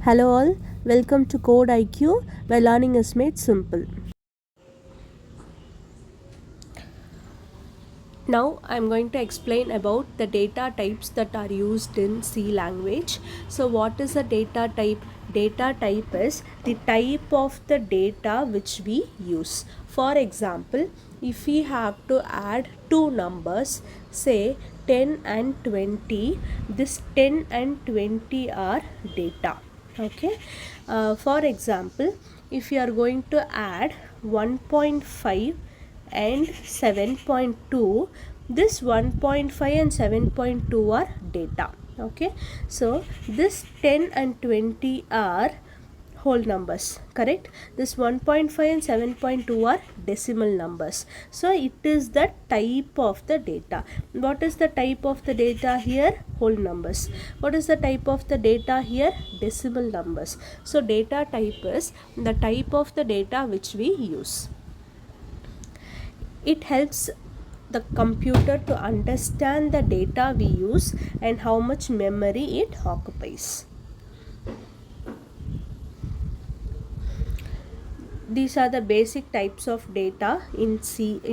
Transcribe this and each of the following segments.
Hello all, welcome to Code IQ, where learning is made simple. Now I am going to explain about the data types that are used in C language. So what is a data type? Data type is the type of the data which we use. For example, if we have to add two numbers, say 10 and 20, this 10 and 20 are data. Okay, for example, if you are going to add 1.5 and 7.2, this 1.5 and 7.2 are data. Okay, so this 10 and 20 are whole numbers, correct? This 1.5 and 7.2 are decimal numbers. So it is the type of the data. What is the type of the data here? Whole numbers. What is the type of the data here? Decimal numbers. So data type is the type of the data which we use. It helps the computer to understand the data we use and how much memory it occupies. These are the basic types of data in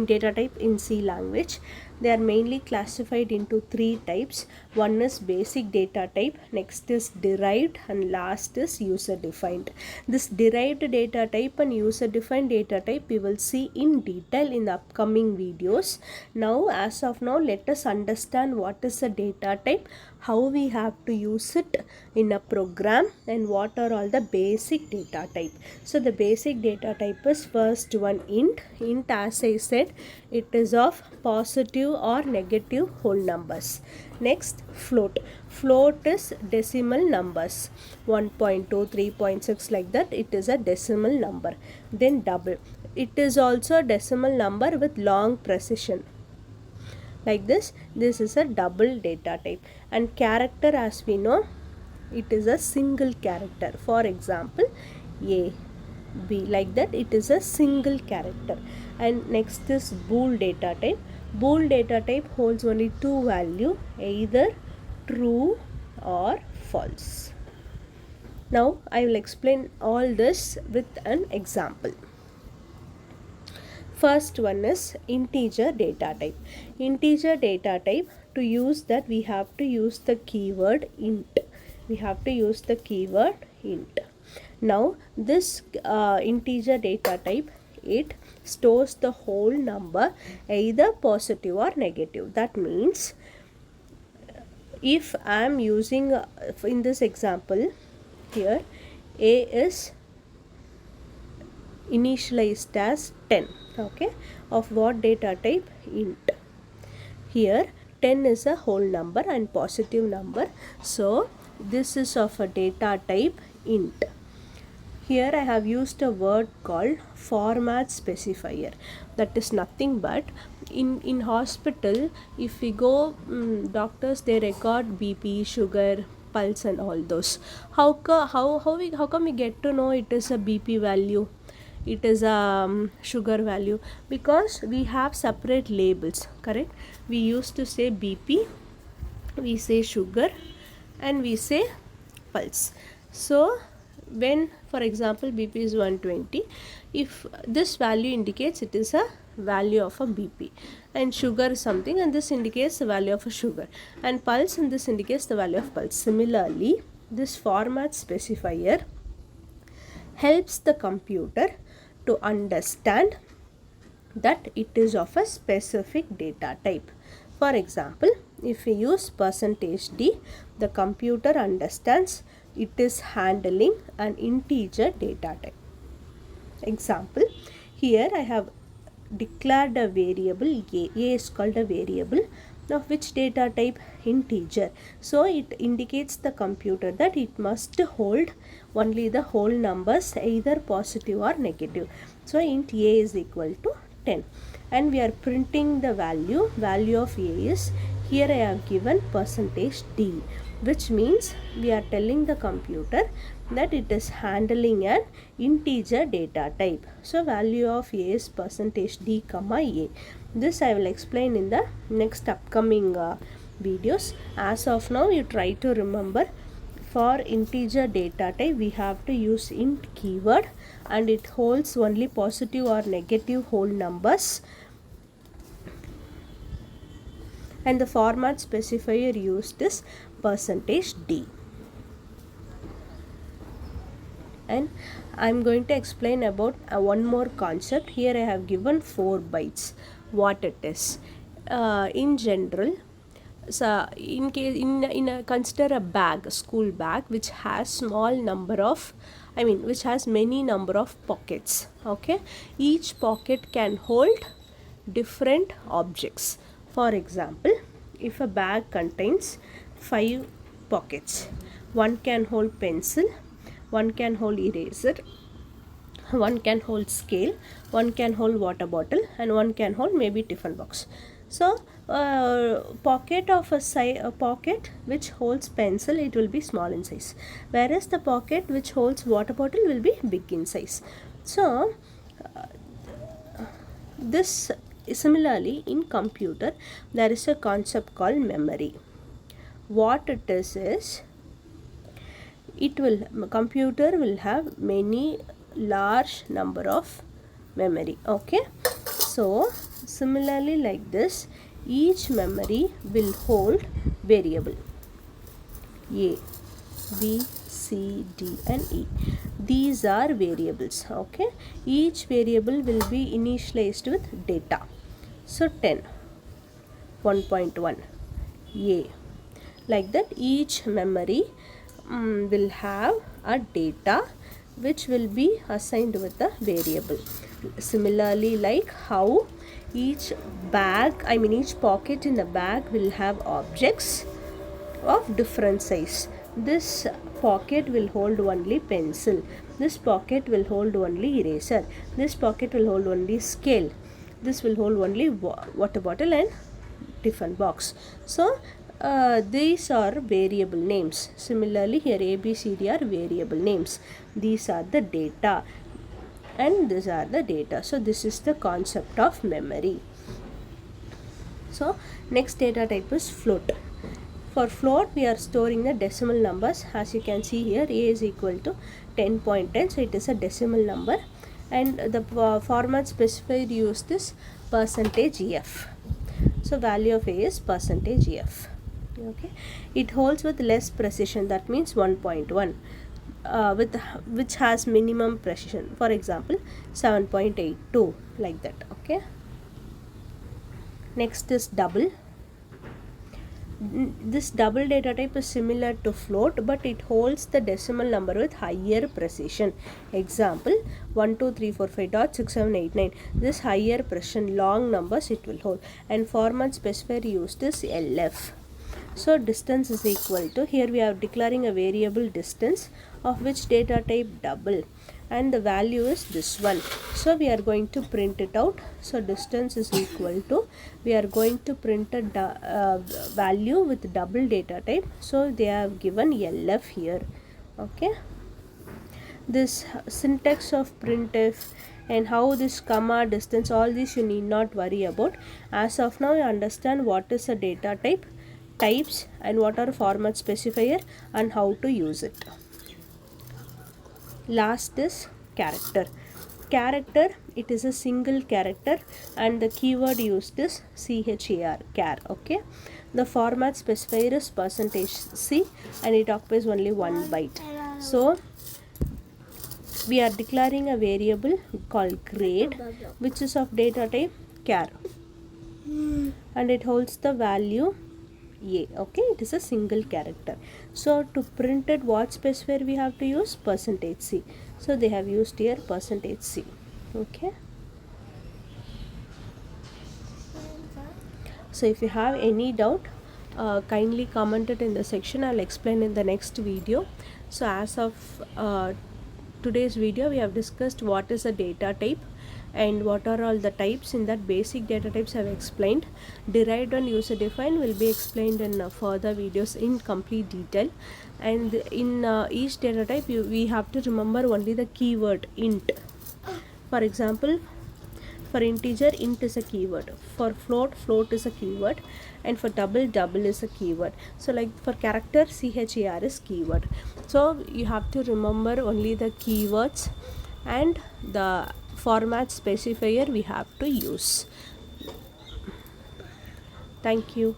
data type in C language. They are mainly classified into three types. One is basic data type, next is derived, and last is user defined. This derived data type and user defined data type we will see in detail in the upcoming videos. Now, as of now, let us understand what is a data type, how we have to use it in a program, and what are all the basic data type. So the basic data type is first one int. Int, as I said, it is of positive or negative whole numbers. Next, float. Float is decimal numbers, 1.2, 3.6, like that. It is a decimal number. Then double. It is also a decimal number with long precision. Like this is a double data type. And character, as we know, it is a single character. For example, A, B, like that, it is a single character. And next is bool data type. Bool data type holds only two values, either true or false. Now I will explain all this with an example. First one is integer data type. Integer data type, to use that we have to use the keyword int. We have to use the keyword int. Now this integer data type, it stores the whole number, either positive or negative. That means if I am using in this example here, A is initialized as 10. Okay, of what data type? Int. Here 10 is a whole number and positive number, so this is of a data type int. Here I have used a word called format specifier. That is nothing but in hospital, if we go, doctors, they record BP, sugar, pulse and all those. How come we get to know it is a BP value, it is a sugar value? Because we have separate labels, correct? We used to say BP, we say sugar, and we say pulse. So when, for example, BP is 120, if this value indicates it is a value of a BP, and sugar is something, and this indicates the value of a sugar, and pulse, and this indicates the value of pulse. Similarly, this format specifier helps the computer to understand that it is of a specific data type. For example, if we use %d, the computer understands it is handling an integer data type. Example, here I have declared a variable A. A is called a variable of which data type? Integer. So it indicates the computer that it must hold only the whole numbers, either positive or negative. So int A is equal to 10, and we are printing the value of A is, here I have given %d, which means we are telling the computer that it is handling an integer data type. So value of A is %d comma A. This I will explain in the next upcoming videos. As of now, you try to remember For integer data type we have to use int keyword, and it holds only positive or negative whole numbers, and the format specifier used is %d. And I'm going to explain about one more concept. Here I have given 4 bytes. What it is? In general, so consider a bag, a school bag, which has small number of, which has many number of pockets. Okay, each pocket can hold different objects. For example, if a bag contains 5 pockets, one can hold pencil, one can hold eraser, one can hold scale, one can hold water bottle, and one can hold maybe tiffin box. So pocket of a pocket which holds pencil, it will be small in size, whereas the pocket which holds water bottle will be big in size. So this similarly in computer there is a concept called memory. What it is computer will have many large number of memory. Okay, so similarly like this, each memory will hold variable A, B, C, D and E. These are variables. Okay, each variable will be initialized with data. So 10, 1.1, A, like that. Each memory will have a data which will be assigned with a variable. Similarly, like how each each pocket in the bag will have objects of different size. This pocket will hold only pencil, this pocket will hold only eraser, this pocket will hold only scale, this will hold only water bottle and tiffin box. So these are variable names. Similarly here A, B, C, D are variable names. These are the data and these are the data. So this is the concept of memory. So next data type is float. For float we are storing the decimal numbers. As you can see here, A is equal to 10.10, so it is a decimal number, and the format specifier used is %f. So value of A is %f. Okay, it holds with less precision, that means 1.1, which has minimum precision, for example 7.82, like that. Okay, next is double. This double data type is similar to float, but it holds the decimal number with higher precision. Example 1234567889. This higher precision long numbers it will hold, and format specifier used is LF. So distance is equal to, here we are declaring a variable distance of which data type double, and the value is this one. So we are going to print it out. So distance is equal to, we are going to print a value with double data type. So they have given LF here. Okay, this syntax of printf and how this comma, distance, all this you need not worry about. As of now you understand what is a data type, types, and what are format specifier and how to use it. Last is character. Character, it is a single character and the keyword used is char, char. Okay, the format specifier is %c and it occupies only 1 byte. So we are declaring a variable called grade, which is of data type char, and it holds the value A. Okay, it is a single character. So to print it, what specifier we have to use? %c. So they have used here %c. Okay, so if you have any doubt, kindly comment it in the section. I'll explain in the next video. So as of today's video, we have discussed what is a data type and what are all the types. In that, basic data types I have explained. Derived and user defined will be explained in further videos in complete detail. And in each data type we have to remember only the keyword int. For example, For integer, int is a keyword. For float, float is a keyword. And for double, double is a keyword. So like for character, char is keyword. So you have to remember only the keywords and the format specifier we have to use. Thank you.